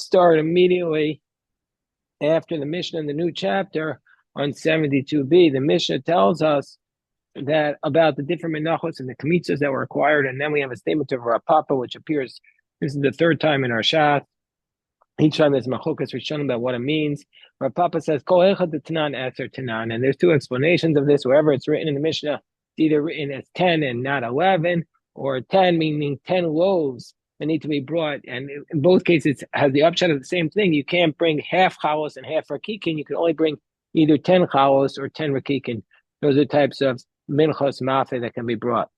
start immediately after the Mishnah in the new chapter on 72b. The Mishnah tells us that about the different menachos and the kmitzas that were acquired, and then we have a statement of Rav Papa, which appears. This is the third time in our shas. Each time there's machokas rishonim about what it means. Rav Papa says kol echad tanan eser tanan, and there's two explanations of this. Wherever it's written in the Mishnah, it's either written as 10 and not 11, or 10 meaning 10 loaves that need to be brought. And in both cases, it has the upshot of the same thing. You can't bring half chalos and half rakikin. You can only bring either 10 chalos or 10 rakikin. Those are types of minchos mafe that can be brought.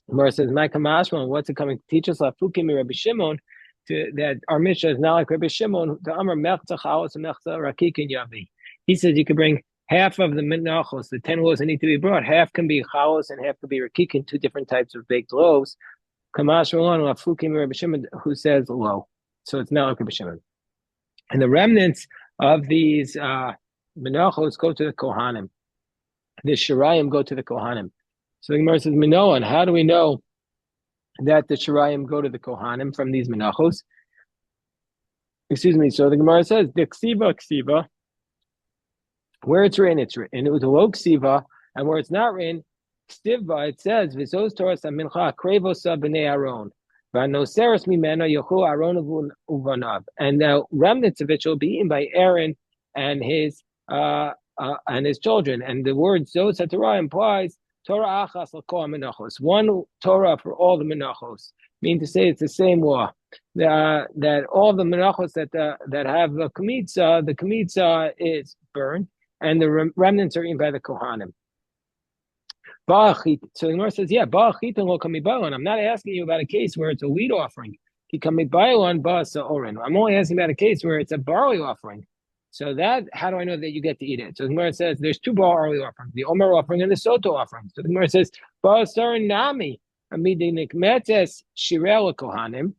Gemara says, "My kamashma, what's it coming to teach us?" Lafukim Rabbi Shimon, that our Mishnah is not like Rabbi Shimon. The Amar mechza chalos and mechza rakikin yavi. He says you could bring half of the menachos, the 10 loaves that need to be brought. Half can be chalos and half can be rakikin, two different types of baked loaves. Kamashma lafukim Rabbi Shimon, who says low, so it's not like Rabbi Shimon. And the remnants of these menachos go to the kohanim. The shirayim go to the kohanim. So the Gemara says, "Minoan, how do we know that the shirayim go to the kohanim from these menachos?" Excuse me. So the Gemara says, "The ksiva, where it's written, it's written. It was a low ksiva, and where it's not written, kstiva, it says, v'zos Torah mincha krevosa b'nei Aaron, v'anoseres mimena yochu Aaron uvanav, and the remnants of it shall be eaten by Aaron and his children." And the word zos Torah implies Torah achas l'kol menachos, one Torah for all the menachos. Meaning to say, it's the same law that all the menachos that have the kmitza is burned, and the remnants are eaten by the kohanim. So the Gemara says, "Yeah, I'm not asking you about a case where it's a wheat offering. I'm only asking about a case where it's a barley offering. So that, how do I know that you get to eat it?" So the Gemara says there's two barley offerings, the Omer offering and the Soto offering. So the Gemara says, nami shirel kohanim.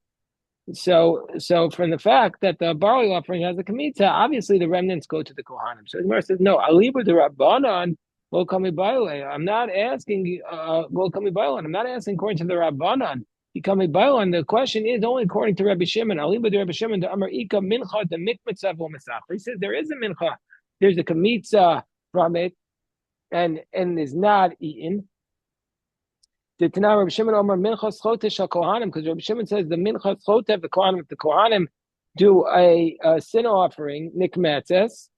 So from the fact that the barley offering has a kamitza, obviously the remnants go to the kohanim. So the Gemara says, no, alibu the rabbanon will come I'm not asking I'm not asking according to the rabbanon. The question is only according to Rabbi Shimon. Rabbi Shimon, the Amar Ika mincha, the mikmitzav u'mesach. He says there is a mincha, there's a kamitza from it, and is not eaten. The Tanah Rabbi Shimon Amar mincha schotesh kohanim, because Rabbi Shimon says the mincha schotev the kohanim. If the kohanim do a sin offering nikmetzes,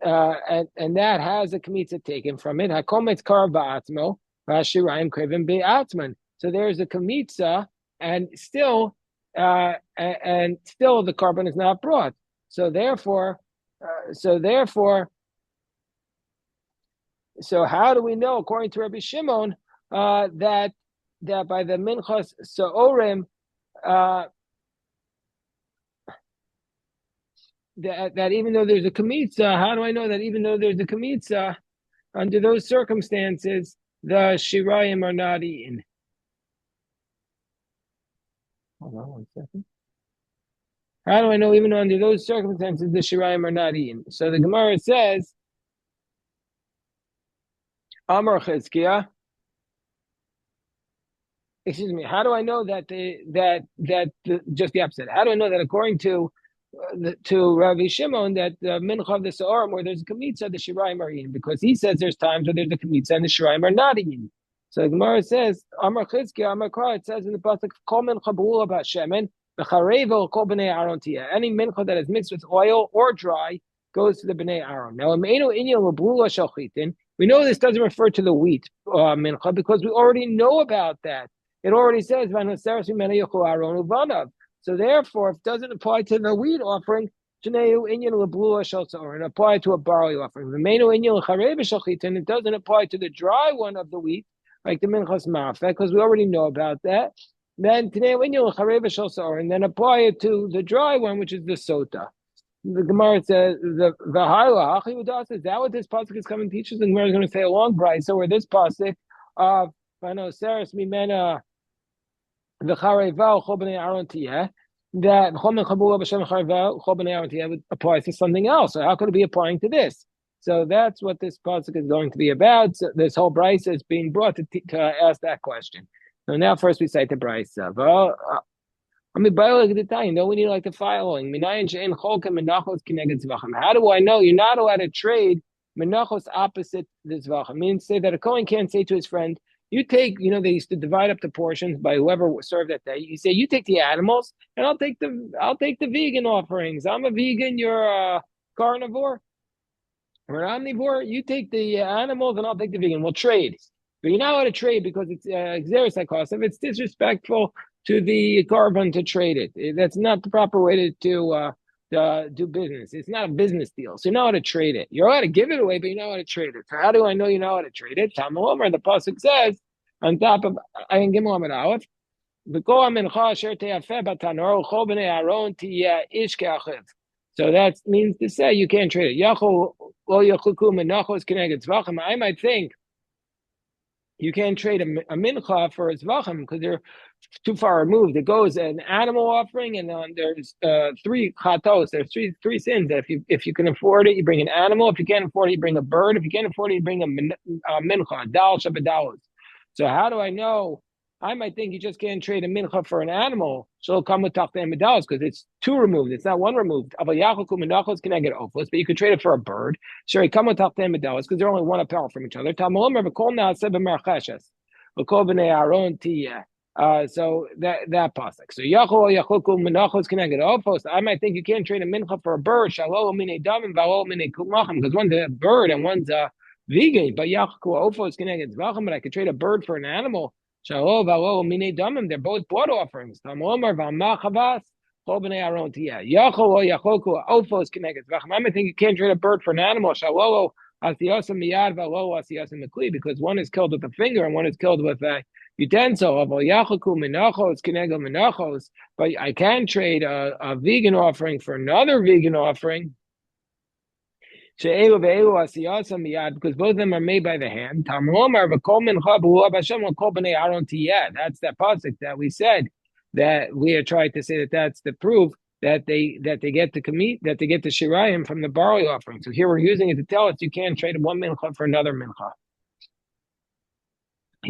and that has a kamitza taken from it. Hakometz kar ba'atzmo, v'ashirayim krevim be'atzman. So there's a kamitza, and still the carbon is not brought. So therefore, how do we know, according to Rabbi Shimon, that by the minchas sa'orim, that even though there's a kamitza, how do I know that even though there's a kamitza, under those circumstances, the shirayim are not eaten? Hold on 1 second. How do I know even under those circumstances the shirayim are not eaten? So the Gemara says, Amar Chizkiah. Excuse me. How do I know that just the opposite? How do I know that according to Rabbi Shimon that the mincha of the sa'orim where there's a kamitza the shirayim are eaten? Because he says there's times where there's a kamitza and the shirayim are not eaten. So the Gemara says, Amar Chizkiah, Amar Kra, it says in the pasuk, Kol mincha b'ula b'shemen, v'charevel kol b'nei Aaron tiyeh. Any mincha that is mixed with oil or dry goes to the b'nei Aaron. Now, we know this doesn't refer to the wheat mincha because we already know about that. It already says, so therefore, if it doesn't apply to the wheat offering, it applies to a barley offering. And it doesn't apply to the dry one of the wheat, like the minchas mafeh, because we already know about that. Then and then apply it to the dry one, which is the sota. The Gemara says the Haila. Is that what this pasuk is coming to teach us? The Gemara is going to say a long brayso where this pasuk of Vanoseres mimena v'chareval chol b'nei Aaron tiyeh, that applies to something else. So how could it be applying to this? So that's what this pasuk is going to be about. So this whole brayso is being brought to ask that question. So now first we cite the brayso. I mean, by the time, no, we need like the following. How do I know you're not allowed to trade menachos opposite the zvachim? Means say that a Kohen can't say to his friend, you take, they used to divide up the portions by whoever served that day. You say, you take the animals and I'll take the vegan offerings. I'm a vegan, you're a carnivore. Or an omnivore, you take the animals and I'll take the vegan. We'll trade. But you're not allowed to trade because it's exeris cost. If it's disrespectful to the carbon to trade it, that's not the proper way to do business. It's not a business deal. So you know how to trade it. You're allowed to give it away, but you know how to trade it. So how do I know you know how to trade it? Talmud Omer, the pasuk says on top of Ayin Gimel Amud Aleph, so that means to say you can't trade it. I might think you can't trade a mincha for a zvachim because they're too far removed. It goes an animal offering, and then there's three chatos. There's three sins. That if you can afford it, you bring an animal. If you can't afford it, you bring a bird. If you can't afford it, you bring a mincha, dal shabadalos. So how do I know? I might think you just can't trade a mincha for an animal. So come with tachta medalos because it's two removed. It's not one removed. But you could trade it for a bird. Sure, come with tachta medalos because they're only one apart from each other. So that pasuk. So yachol menachos connected opos. I might think you can't trade a mincha for a bird. Shalom mine damim v'alol mine kumachim because one's a bird and one's a vegan. But yachol opos connected zvachim. But I could trade a bird for an animal. Shalom v'alol mine damim. They're both blood offerings. Tamomar v'amachavas. Yachol opos connected zvachim. I might think you can't trade a bird for an animal. Shalom asiyasa miyad v'alol asiyasa mekli because one is killed with a finger and one is killed with a utensil. But I can trade a vegan offering for another vegan offering. Because both of them are made by the hand. That's that pasuk that we said that we are trying to say that that's the proof that they get the shirayim from the barley offering. So here we're using it to tell us you can't trade one mincha for another mincha. I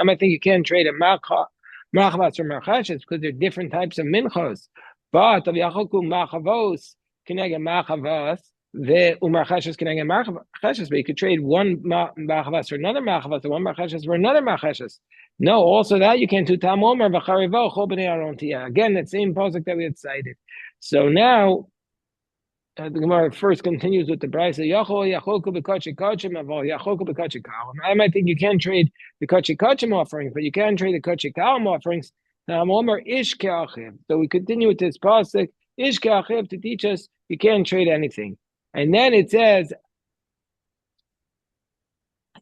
might think you can't trade a machavas for marchashes because they're different types of minchos. But of yachoku machavos kineged machavas the umarchashes kineged marchashes. But you could trade one machavas for another machavas, or one marchashes for another marchashes. No, also that you can't do. Tam omer v'charivo chol b'nei aron tiyah. Again, that same pasuk that we had cited. So now. The Gemara first continues with the brayso. I might think you can't trade the kachikachim offerings, but you can trade the kachikalim offerings. So we continue with this pasuk ish ke'achiv to teach us you can't trade anything. And then it says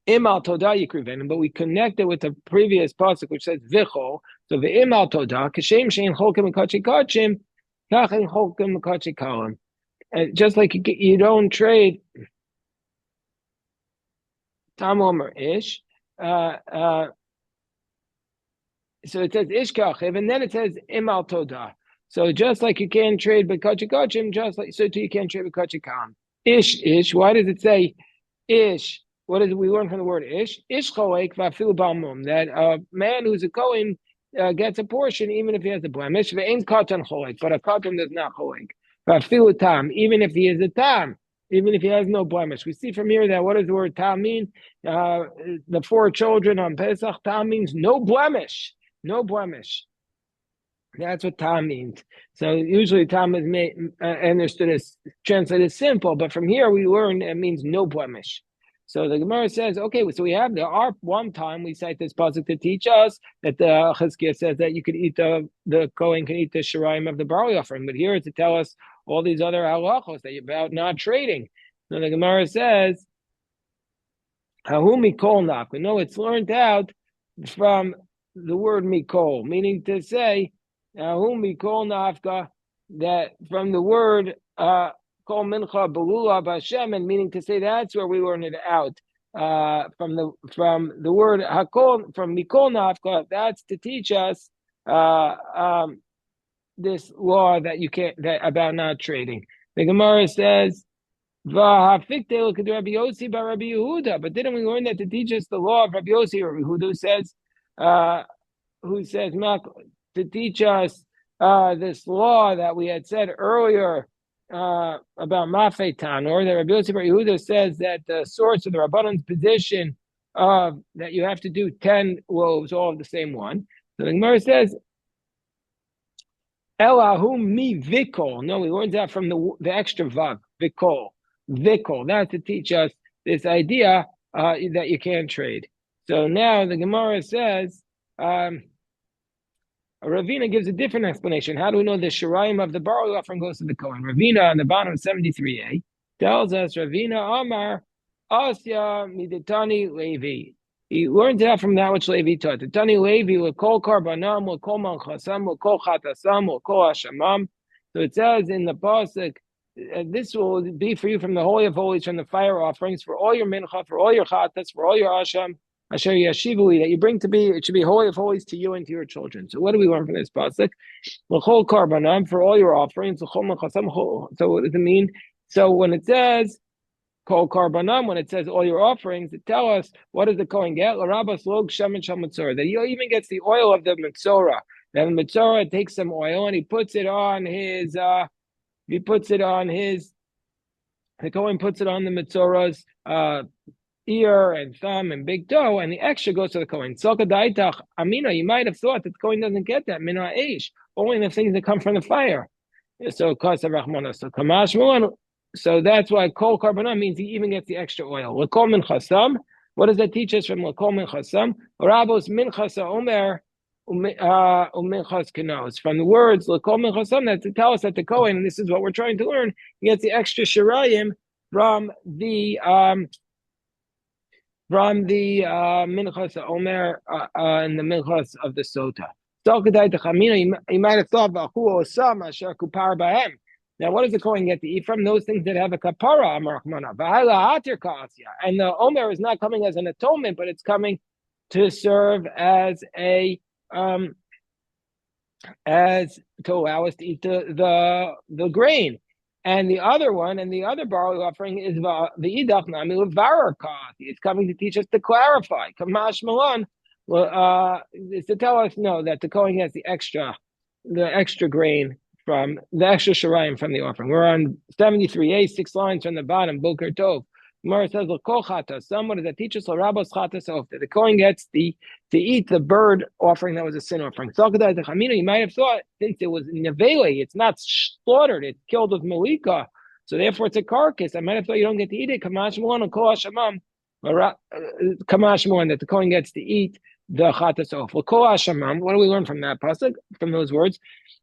imal todah yikrivenim, but we connect it with the previous pasuk which says vichol. So the imal todah kashem shein cholkim kachikachim kachin cholkim kachikalim. Just like you don't trade Tamom or Ish. So it says Ish Kachiv, and then it says Imal Todah. So just like you can't trade Bekachikachim, just like so too you can't trade Bekachikam. Ish. Why does it say Ish? What is it we learn from the word Ish? Ish Cholek Vafil Balmum. That a man who's a Kohen gets a portion even if he has a blemish. Ve'ain Katan Cholek, but a Katan does not Cholek. Even if he is a tam, even if he has no blemish. We see from here that what does the word tam mean? The four children on Pesach, tam means no blemish. No blemish. That's what tam means. So usually tam is understood as translated as simple, but from here we learn it means no blemish. So the Gemara says, okay, so we have one time we cite this pasuk to teach us that the Chizkiah says that you could eat the Kohen can eat the shirayim of the barley offering, but here it's to tell us all these other halachos that about not trading. So the Gemara says, Hahu mikol nafka. No, it's learned out from the word mikol, meaning to say, Hahu mikol nafka, that from the word kol mincha belula b'Hashem, and meaning to say that's where we learn it out. From the word hakol, from mikol nafka, that's to teach us this law that you can't about not trading. The Gemara says, V'hafikte Rabbi Yossi by Rabbi Yehuda. But didn't we learn that to teach us the law of Rabbi Yossi or Rabbi Yehuda who says to teach us this law that we had said earlier about Mafetan, or that Rabbi Yossi bar Yehuda says that the source of the Rabbanon's position that you have to do 10 loaves, all of the same one. So the Gemara says, Elahum mi vikol. No, we learned that from the extra vav, vikol. Vikol. That's to teach us this idea that you can't trade. So now the Gemara says, Ravina gives a different explanation. How do we know the shirayim of the barley offering goes to the Kohen? Ravina on the bottom of 73a tells us, Ravina Amar Asya Miditani Levi. He learned that from that which Levi taught. Tani Levi l'kol karbanam, l'kol manchasam, l'kol chatasam, l'kol hashamam. So it says in the pasuk, this will be for you from the Holy of Holies, from the fire offerings, for all your mincha, for all your chatas, for all your asham, asher yashivui, that you bring to be, it should be Holy of Holies to you and to your children. So what do we learn from this pasuk? L'chol karbanam, for all your offerings, l'chol manchasam. So what does it mean? So when it says Kol karbanam, when it says all your offerings, it tell us what does the Kohen get? L'rabas log shemen shel metzora. That he even gets the oil of the metzora. Then the metzora takes some oil and he puts it on his. The Kohen puts it on the metzora's ear and thumb and big toe, and the extra goes to the Kohen. Soka daitach amina. You might have thought that the Kohen doesn't get that mina eish, only the things that come from the fire. So kasa rachmana. So kamash mulan. So that's why kol karbanam means he even gets the extra oil. L'kol minchasam. What does that teach us from l'kol minchasam? Rabos minchasa omer uminchas kenos. From the words l'kol minchasam, that to tell us that the Kohen, and this is what we're trying to learn, he gets the extra shirayim from the minchas omer and the minchas of the sota. You might have thought now, what does the Kohen get to eat from? Those things that have a kapara, and the omer is not coming as an atonement, but it's coming to serve as as to allow us to eat the grain. And the other one, and the other barley offering is the idach nami levarakah. It's coming to teach us to clarify. Kamash malan, is to tell us no, that the Kohen gets the extra grain from the extra shirayim from the offering. We're on 73a, 6 lines from the bottom. Boker Tov. Gemara says, "L'kol chatas." Someone that teaches l'rabos chatas of that the Kohen gets to eat the bird offering that was a sin offering. So you might have thought since it was nevele, it's not slaughtered, it's killed with malika, so therefore it's a carcass. I might have thought you don't get to eat it. Kamash mu'an and kol hashamam. Kamash mu'an that the Kohen gets to eat the chatas of. L'kol hashamam. What do we learn from that pasuk? From those words.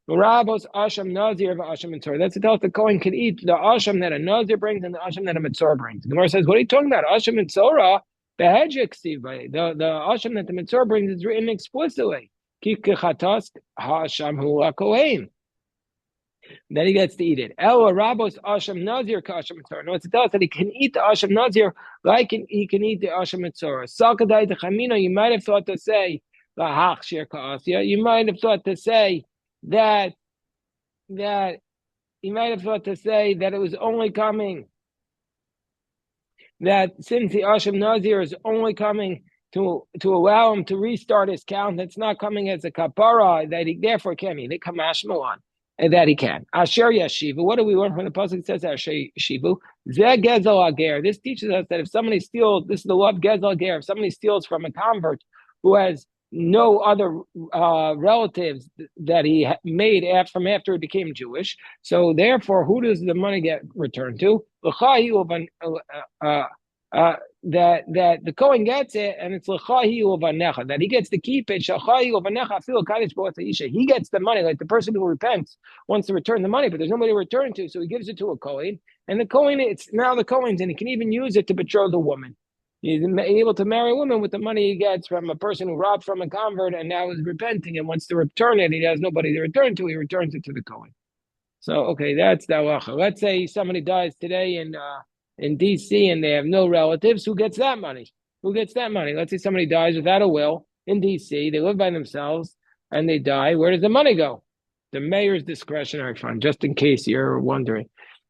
Rabos asham nazir asham mitzvah. That's to tell us the Kohen can eat the asham that a nazir brings and the asham that a mitzvah brings. The Gemara says, "What are you talking about? Asham mitzvah, the asham that the mitzvah brings is written explicitly. Kikechatas hasham hu kohen." Then he gets to eat it. El rabos asham nazir ka asham mitzvah. No, it's to tell us that he can eat the asham nazir like he can eat the asham mitzvah. Salkadai techamina. You might have thought to say the hachshir ka asya. You might have thought to say that he might have thought to say that it was only coming, that since the Asham Nazir is only coming to allow him to restart his count, that's not coming as a kapara, that he therefore can eat it, kamash malan, and that he can. Asher yashivu. What do we learn from the pasuk? It says Asher yashivu. Zeh gezel ager. This teaches us that if somebody steals, this is the law of gezel ager. If somebody steals from a convert who has no other relatives that he made from after he became Jewish. So therefore, who does the money get returned to? That the Kohen gets it, and it's that he gets to keep it. He gets the money, like the person who repents wants to return the money, but there's nobody to return to, so he gives it to a Kohen, and the Kohen, it's now the Kohen's, and he can even use it to betroth the woman. He's able to marry a woman with the money he gets from a person who robbed from a convert and now is repenting and wants to return it. He has nobody to return to. He returns it to the Kohen. So, okay, that's the halacha. Let's say somebody dies today in D.C. and they have no relatives. Who gets that money? Who gets that money? Let's say somebody dies without a will in D.C. They live by themselves and they die. Where does the money go? The mayor's discretionary fund, just in case you're wondering.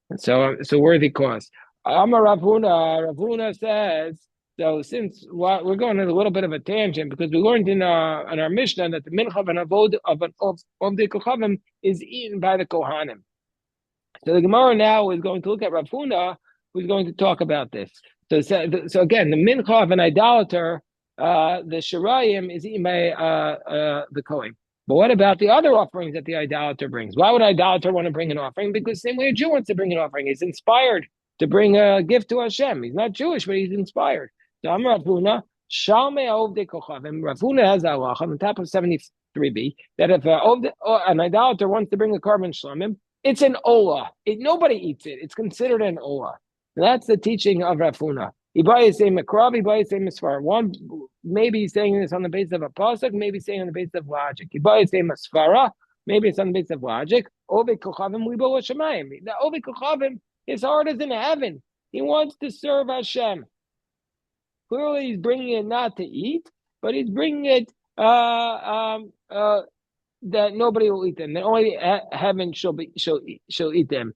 And so worthy cause. Amar Rav Huna. Rav Huna says, so since we're going on a little bit of a tangent because we learned in our Mishnah that the mincha of an avod of the kochavim is eaten by the kohanim. So the Gemara now is going to look at Rav Huna, who's going to talk about this. So again, the mincha of an idolater, the shirayim is eaten by the kohen. But what about the other offerings that the idolater brings? Why would an idolater want to bring an offering? Because the same way a Jew wants to bring an offering, he's inspired to bring a gift to Hashem. He's not Jewish, but he's inspired. So I'm Rav Huna. Shalmei Ovdei Kochavim. Rav Huna has a halach on the top of 73b that if an idolater wants to bring a carbon shlamim, it's an olah. Nobody eats it. It's considered an olah. That's the teaching of Rav Huna. Ibai is saying Makrav, Ibai is saying Misfar. One, maybe he's saying this on the basis of a pasuk, maybe he's saying on the basis of logic. Ibai is saying Misfara, maybe it's on the basis of logic. Ove Kochavim Libo Hashemayim. The Ove Kochavim, his heart is in heaven. He wants to serve Hashem. Clearly, he's bringing it not to eat, but he's bringing it that nobody will eat them. That only heaven shall eat them.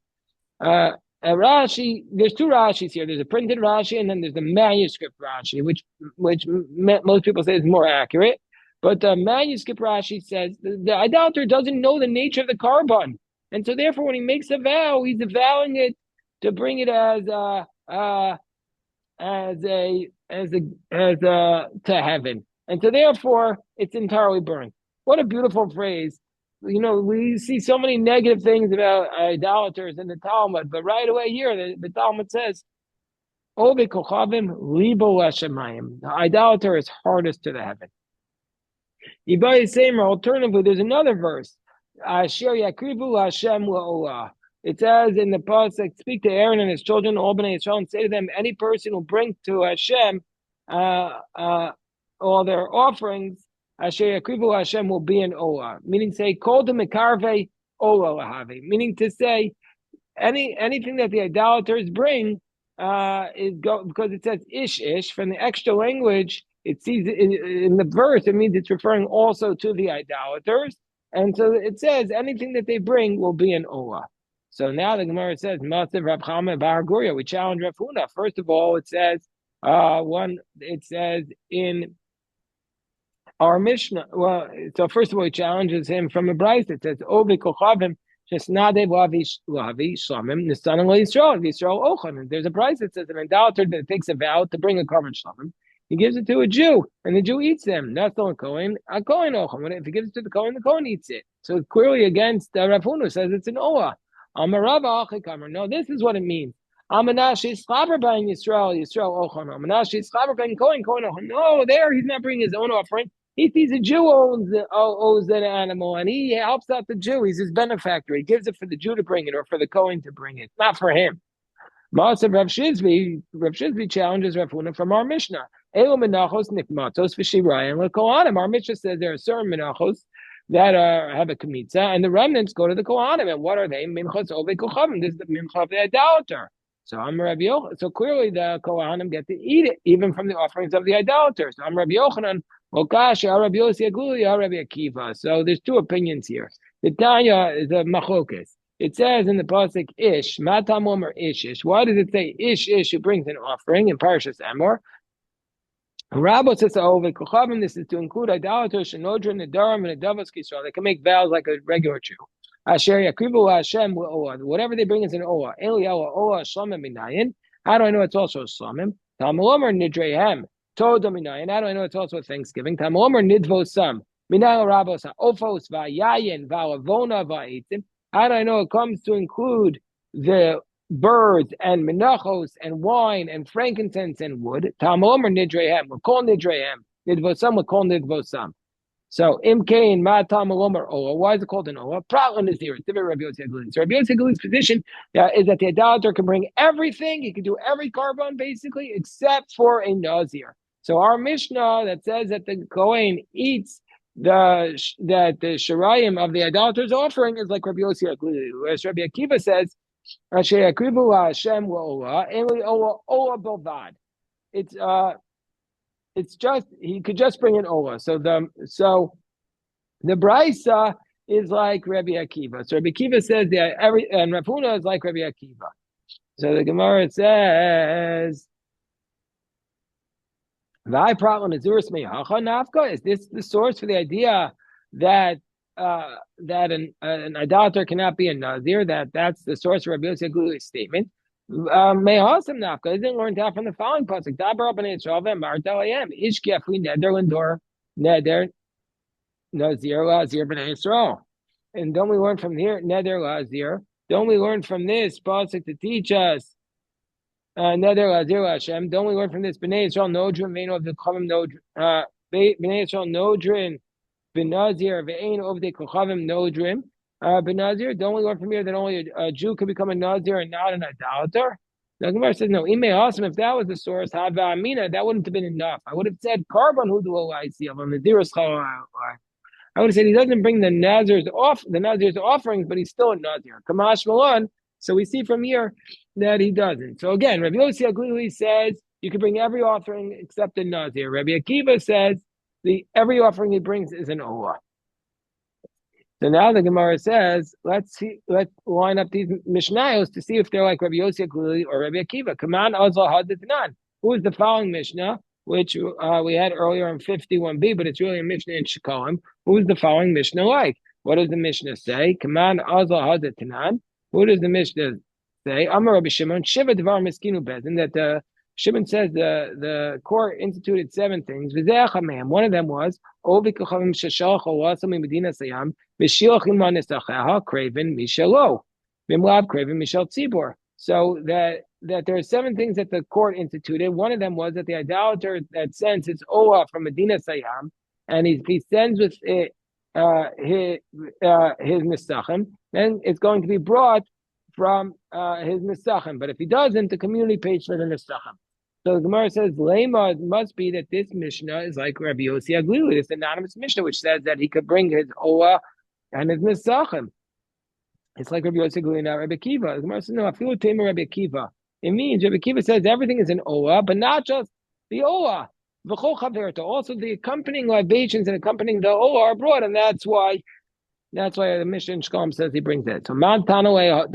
Rashi, there's two Rashis here. There's a printed Rashi and then there's the manuscript Rashi, which most people say is more accurate. But the manuscript Rashi says the idolater doesn't know the nature of the carbon, and so therefore when he makes a vow, he's vowing it to bring it as to heaven, and so therefore it's entirely burned. What a beautiful phrase. You know, we see so many negative things about idolaters in the Talmud, but right away here, the Talmud says, Ove kochavim libo hashemayim. The idolater is hardest to the heaven. Ibai Samer, alternatively, there's another verse. Asher yakrivu Hashem la'olah. It says in the pasuk, speak to Aaron and his children, all bnei Yisrael, and say to them, any person who brings to Hashem all their offerings, Asher yakrivu Hashem will be an olah. Meaning, say, kol de mekarve olah lahavi. Meaning to say, anything that the idolaters bring because it says ish from the extra language. It sees in the verse. It means it's referring also to the idolaters, and so it says anything that they bring will be an olah. So now the Gemara says, "Matzav Rav Chama bar Guria." We challenge Rav Huna. First of all, it says It says in our Mishnah. Well, so first of all, he challenges him from a brayse. It says, "Ovi kochavim shesnadev lavi shlamim nisanim leYisrael v'Yisrael ochan." There's a brayse that says an idolater that takes a vow to bring a carbon shlamim. He gives it to a Jew, and the Jew eats them. That's not a Kohen ochan. If he gives it to the Kohen eats it. So it's clearly against Rav Huna, who says it's an olah. No, this is what it means. Menachos chaver b'in Yisrael ochan. Menachos chaver b'in Kohen ochan. No, there he's not bringing his own offering. He sees a Jew owes an animal, and he helps out the Jew. He's his benefactor. He gives it for the Jew to bring it or for the Kohen to bring it, not for him. Ma'asav Rav Shizvi challenges Rav Huna from our Mishnah. Elo Menachos nikmatos v'shirayim lekohanim. Our Mishnah says there are certain Menachos that have a kamitza, and the remnants go to the Kohanim. And what are they? Minchos ove kochavim. This is the mincha of the idolater. So I'm Rabbi Yochanan. So clearly the Kohanim get to eat it, even from the offerings of the idolater. So I'm Rabbi Yochanan. Okash, Rabbi Yossi Aguli, Rabbi Akiva. So there's two opinions here. The Tanya is a machokes. It says in the pasuk ish, matam omer ish. Why does it say ish who brings an offering in Parshas Emor? Rabbi says over kochavim. This is to include idolaters, shenodra, nedarim, and adavos kisrael. They can make vows like a regular Jew. Asher yakrivu Hashem oah. Whatever they bring is an oah. Eliyahu oah shlamim minayin. How do I know it's also shlamim? Talmud omer nidrehem. Todominayin. How do I know it's also Thanksgiving? Talmud omer nidvosam. Minayel rabos ha'ofos va'yayin va'avona va'etim. How do I know it comes to include the birds and menachos and wine and frankincense and wood? Talmud omer nidrehem. We'll call nidrehem. Nidvosam, we'll call nidvosam. So, imkain ma Talmud omer oah. Why is it called an oah? Problem is here. It's different Rabbi Yossi Aguli. So Rabbi Yossi Aguli's position is that the idolater can bring everything. He can do every carbon basically, except for a nazir. So our Mishnah that says that the Kohen eats the shirayim of the idolater's offering is like Rabbi Yossi Aguli. Whereas Rabbi Akiva says, Asher yakrivu Hashem la'olah, eli olah bilvad. It's just he could just bring an olah. So the braysa is like Rabbi Akiva. So Rabbi Akiva says and Rav Huna is like Rabbi Akiva. So the Gemara says, "Thy problem is nafka." Is this the source for the idea that that an idolater cannot be a nazir? That's the source for Rabbi Yossi Agluli's statement. Mehasam nafka. It didn't learn that from the following pasuk. Dabar b'nei Yisrael v'martel ayem ishki afli neder l'ndor neder nazir lazir b'nei Yisrael. And don't we learn from here neder lazir? Don't we learn from this pasuk to teach us? Neder lazir Hashem. Don't we learn from this? Bnei Yisrael nodrin vein of the kochavim nodrin. Bnei Yisrael nodrin benazir vein of the kochavim nodrin. Benazir. Don't we learn from here that only a Jew can become a nazir and not an idolater? The Gemara says no. Ime awesome. If that was the source, hava amina, that wouldn't have been enough. I would have said carbon who do I see of him. I would have said he doesn't bring the Nazir's offerings, but he's still a Nazir. Kamash Malon. So we see from here that he doesn't. So again, Rabbi Yossi Aglili says you can bring every offering except a Nazir. Rabbi Akiva says every offering he brings is an Olah. So now the Gemara says, let's line up these Mishnayos to see if they're like Rabbi Yossi Aglili or Rabbi Akiva. Kaman Azal Haditanan. Who is the following Mishnah, which we had earlier in 51b, but it's really a Mishnah in Shekalim. Who is the following Mishnah like? What does the Mishnah say? Kaman Azal Haditanan. Who does the Mishnah say? Amar Rabbi Shimon, Shiva Devar Miskinu Bezin, that Shimon says the court instituted 7 things. One of them was Ovikachavim Shashal Chalasam Medina Sayam, Mishilachim Manesachaha, Craven Mishalo, Mimlav Craven Mishal Tzibor. So that there are 7 things that the court instituted. One of them was that the idolater that sends his Oah from Medina Sayam, and he sends with it his Nisachim, then it's going to be brought from his Nisachim. But if he doesn't, the community pays for the Nisachim. So the Gemara says, Lema, it must be that this Mishnah is like Rabbi Yossi Aglili, this anonymous Mishnah, which says that he could bring his Oah and his Nisachim. It's like Rabbi Yossi Aglili, not Rabbi Akiva. The Gemara says, no, I feel Tamer Rabbi Akiva. It means Rabbi Akiva says everything is an Oah, but not just the Oah. Also, the accompanying libations and accompanying the Olah are brought, and that's why the Mishnah in Shkolm says he brings it. So Man Tanaway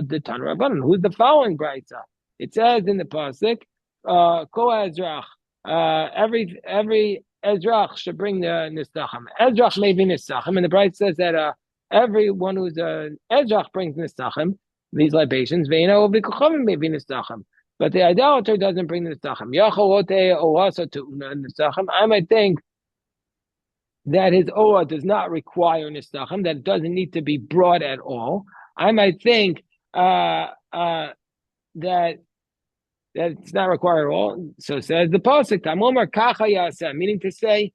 the Tan Rabbanan. Who's the following brayta? It says in the pasuk, Ko Ezrach. Every Ezrach should bring the Nisachim. Ezrach may be Nisachim, and the brayta says that everyone who's Ezrach brings Nisachim, these libations. Ve'ina ovi kochavim may be Nisachim. But the idolater doesn't bring the Nisachim. I might think that his Oah does not require Nisachim, that it doesn't need to be brought at all. I might think that it's not required at all. So says the pasuk, Tamomar kacha yaseh, meaning to say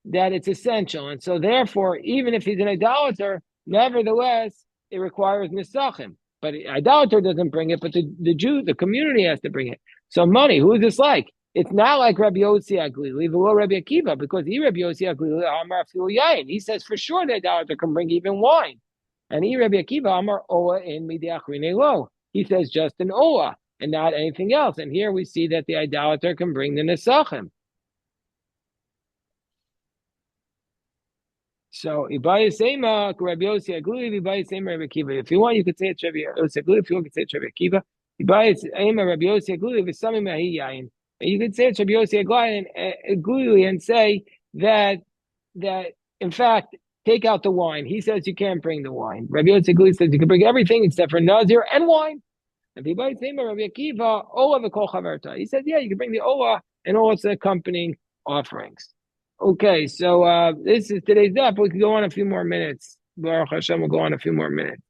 that it's essential. And so therefore, even if he's an idolater, nevertheless, it requires Nisachim. But the idolater doesn't bring it, but the Jew, the community has to bring it. So money, who is this like? It's not like Rabbi Yossi Aglili, the Rabbi Akiva, because Rabbi Yossi Aglili, Amar Afilu Yain. He says for sure the idolater can bring even wine. And Rabbi Akiva, Amar Oah in Midiachrine Lo. He says just an Oah and not anything else. And here we see that the idolater can bring the Nesachim. So Ibaya Sema, Rabbi Yossi Aglili, Ibaya Sema, Rabbi Akiva. If you want, you could say it's Rabbi Yossi Aglili. If you want, you could say it's Rabbi Akiva. Ibaya Sema, Rabbi Yossi Aglili, V'samim Mahi Yain. And you could say it's Rabbi Yossi Aglili and say that in fact, take out the wine. He says you can't bring the wine. Rabbi Yossi Aglili says you can bring everything except for Nazir and wine. And Ibaya Sema, Rabbi Akiva, Olah v'kol chaverta. He said, yeah, you can bring the Olah and all its accompanying offerings. Okay, so this is today's daf. We could go on a few more minutes. Baruch Hashem, we'll go on a few more minutes.